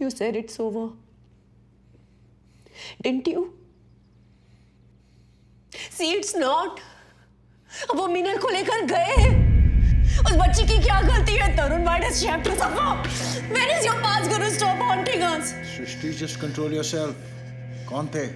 You said it's over. Didn't you? See, it's not. अब वो मिनल को लेकर गए हैं। उस बच्ची की क्या गलती है, तरुण? Why does she have to suffer? When is your past going to stop haunting us? Srishti, just control yourself. कौन थे?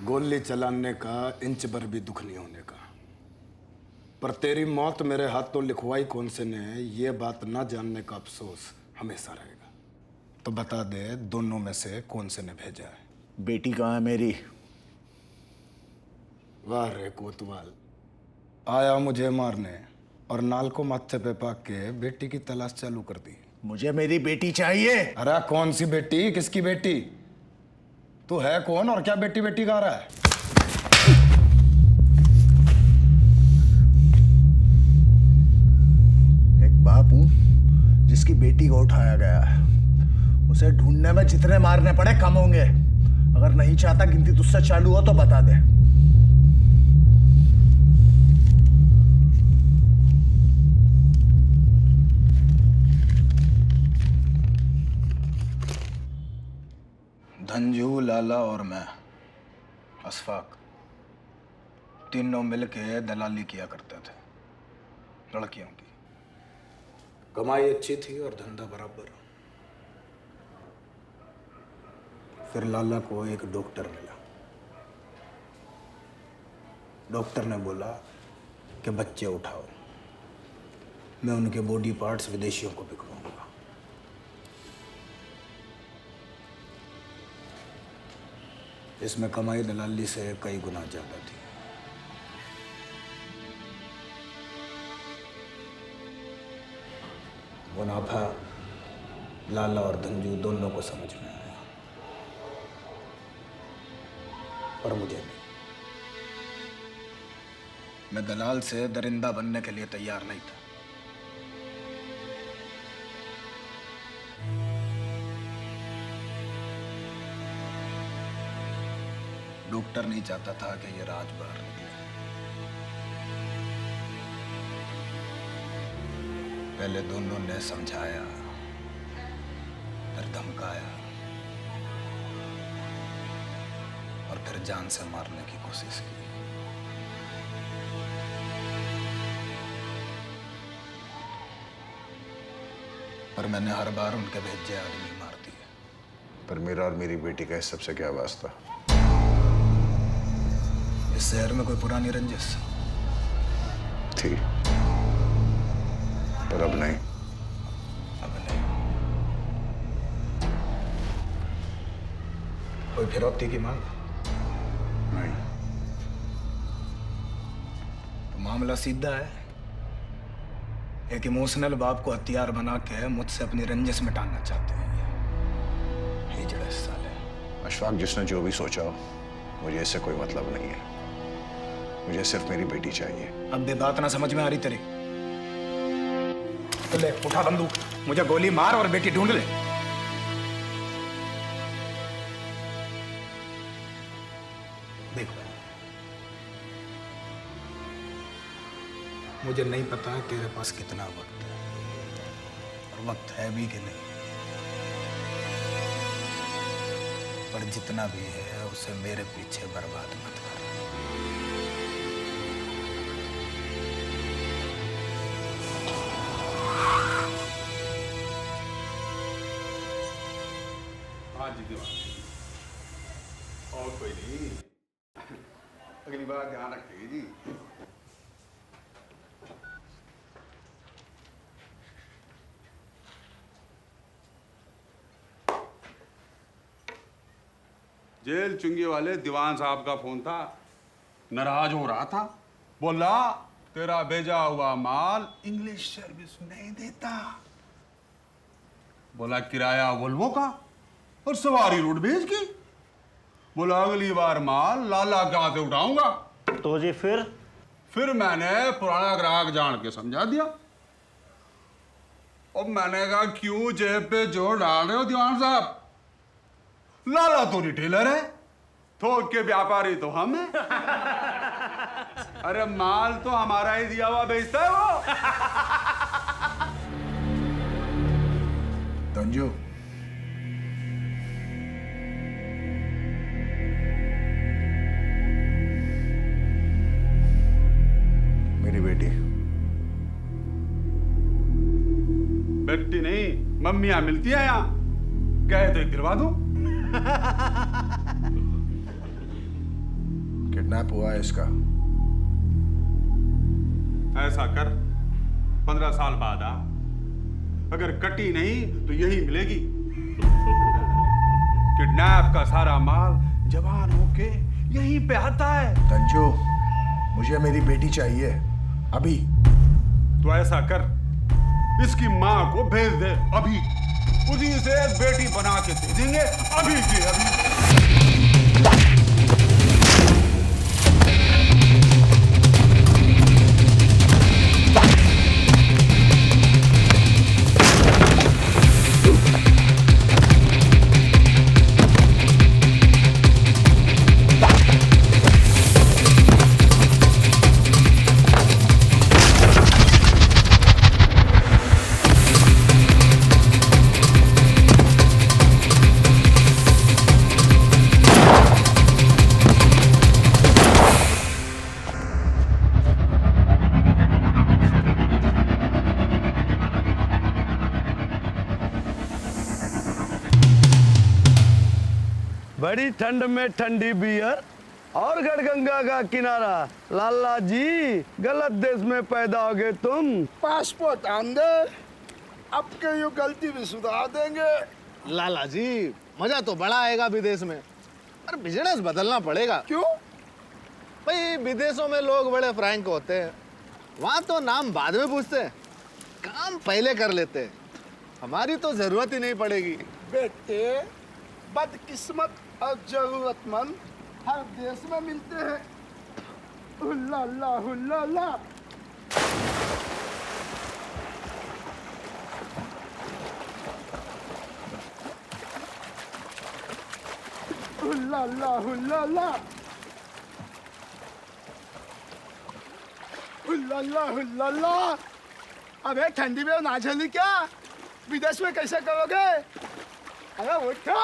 गोली चलाने का इंच भर भी दुख नहीं होने का, पर तेरी मौत मेरे हाथों लिखवाई कौन से ने, ये बात ना जानने का अफसोस हमेशा रहेगा। तो बता दे, दोनों में से कौन से ने भेजा है? बेटी कहाँ है मेरी? वाह रे कोतवाल, आया मुझे मारने और नाल को माथे पे पाक के बेटी की तलाश चालू कर दी। मुझे मेरी बेटी चाहिए। अरे कौन सी बेटी? किसकी बेटी? तू है कौन और क्या बेटी बेटी गा रहा है? एक बाप हूं जिसकी बेटी को उठाया गया है। उसे ढूंढने में जितने मारने पड़े कम होंगे। अगर नहीं चाहता गिनती तुझसे चालू हो तो बता दे। धंजू, लाला और मैं, अशफाक, तीनों मिलके दलाली किया करते थे लड़कियों की। कमाई अच्छी थी और धंधा बराबर। फिर लाला को एक डॉक्टर मिला। डॉक्टर ने बोला कि बच्चे उठाओ, मैं उनके बॉडी पार्ट्स विदेशियों को बिकवाऊंगा। इसमें कमाई दलाली से कई गुना ज्यादा थी। मुनाफा लाला और धंजू दोनों को समझ में आया, पर मुझे नहीं। मैं दलाल से दरिंदा बनने के लिए तैयार नहीं था। डॉक्टर नहीं चाहता था कि ये राज बाहर निकले। पहले दोनों ने समझाया, फिर धमकाया और फिर जान से मारने की कोशिश की। पर मैंने हर बार उनके भेजे आदमी मार दिए। पर मेरा और मेरी बेटी का इस सबसे क्या वास्ता? इस शहर में कोई पुरानी रंजिश थी, पर अब नहीं। अब नहीं। कोई फिरौती की मांग? नहीं। तो मामला सीधा है। एक इमोशनल बाप को हथियार बना के मुझसे अपनी रंजिश मिटाना चाहते हैं। हिजड़े साले। अशफाक, जिसने जो भी सोचा हो, मुझे इससे कोई मतलब नहीं है। मुझे सिर्फ मेरी बेटी चाहिए। अब भी बात ना समझ में आ रही तेरी? तो ले, उठा बंदूक, मुझे गोली मार और बेटी ढूंढ ले। देखो, मुझे नहीं पता तेरे पास कितना वक्त है, और वक्त है भी कि नहीं, पर जितना भी है उसे मेरे पीछे बर्बाद मत कर। हाँ जी दीवान, और कोई नहीं, अगली बार ध्यान रखिएगा जी। जेल चुंगी वाले दीवान साहब का फोन था, नाराज हो रहा था, बोला तेरा भेजा हुआ माल इंग्लिश सर्विस नहीं देता। बोला किराया वोल्वो का और सवारी रोड भेज की। बोला अगली बार माल लाला के हाथ से उठाऊंगा। तो जी फिर मैंने पुराना ग्राहक जान के समझा दिया। और मैंने कहा क्यों जेब पे जोर डाल रहे हो दीवान साहब, लाला तो रिटेलर है, थोक के व्यापारी तो हम हैं। अरे माल तो हमारा ही दिया हुआ बेचता है वो। तंजू, मेरी बेटी बेटी नहीं, मम्मियां मिलती है यहाँ, कहे तो दिलवा दूं। किडनैप हुआ है इसका। ऐसा कर, 15 साल बाद आ, अगर कटी नहीं तो यही मिलेगी। किडनैप का सारा माल जवान होके यहीं पे आता है। तंजू, मुझे मेरी बेटी चाहिए अभी। तो ऐसा कर, इसकी मां को भेज दे अभी, उसी से बेटी बना के दे देंगे अभी की अभी। बड़ी ठंड में ठंडी बियर और गढ़गंगा का किनारा। लाला जी, गलत देश में पैदा हो गए तुम। पासपोर्ट आन दे, अब के ये गलती भी सुधार देंगे। लाला जी, मजा तो बड़ा आएगा विदेश में, पर बिजनेस बदलना पड़ेगा। क्यों? भाई विदेशों में लोग बड़े फ्रैंक होते हैं, वहाँ तो नाम बाद में पूछते हैं, काम पहले कर लेते हैं। हमारी तो जरूरत ही नहीं पड़ेगी। बेटे, बदकिस्मत और जरूरतमंद हर देश में मिलते हैं। हुल्ला हुल्ला। हुल्ला हुल्ला। हुल्ला। अबे ठंडी में ना झेली क्या? विदेश में कैसे करोगे? अरे उठो।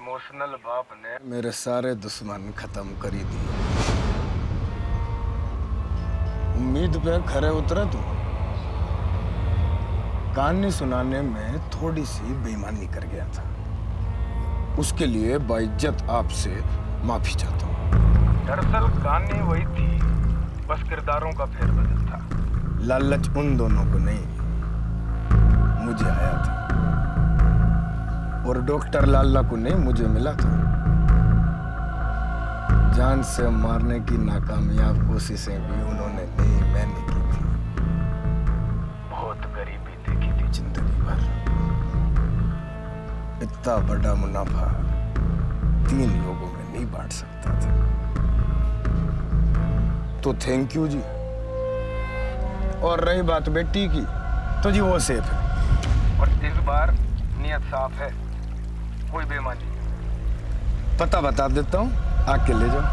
इमोशनल बाप ने मेरे सारे दुश्मन खत्म करी दिए। उम्मीद पे खरे उतरा तू। कहानी सुनाने में थोड़ी सी बेईमानी कर गया था, उसके लिए बाइज्जत आपसे माफी चाहता हूँ। दरअसल कहानी वही थी, बस किरदारों का फेरबदल था। लालच उन दोनों को नहीं, मुझे आया था, और डॉक्टर लाला को नहीं, मुझे मिला था। जान से मारने की नाकामयाब कोशिशें भी उन्होंने नहीं, मैंने की थी। बहुत गरीबी देखी थी जिंदगी भर। इतना बड़ा मुनाफा 3 लोगों में नहीं बांट सकता था। तो थैंक यू जी। और रही बात बेटी की, तो जी वो सेफ है, और इस बार नियत साफ है, कोई बेईमानी। पता बता देता हूँ, आके ले जाओ।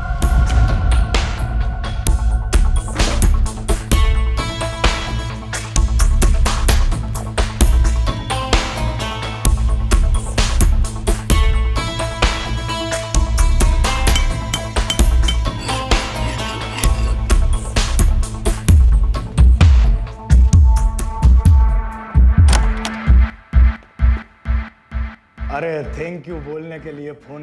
अरे थैंक यू बोलने के लिए फोन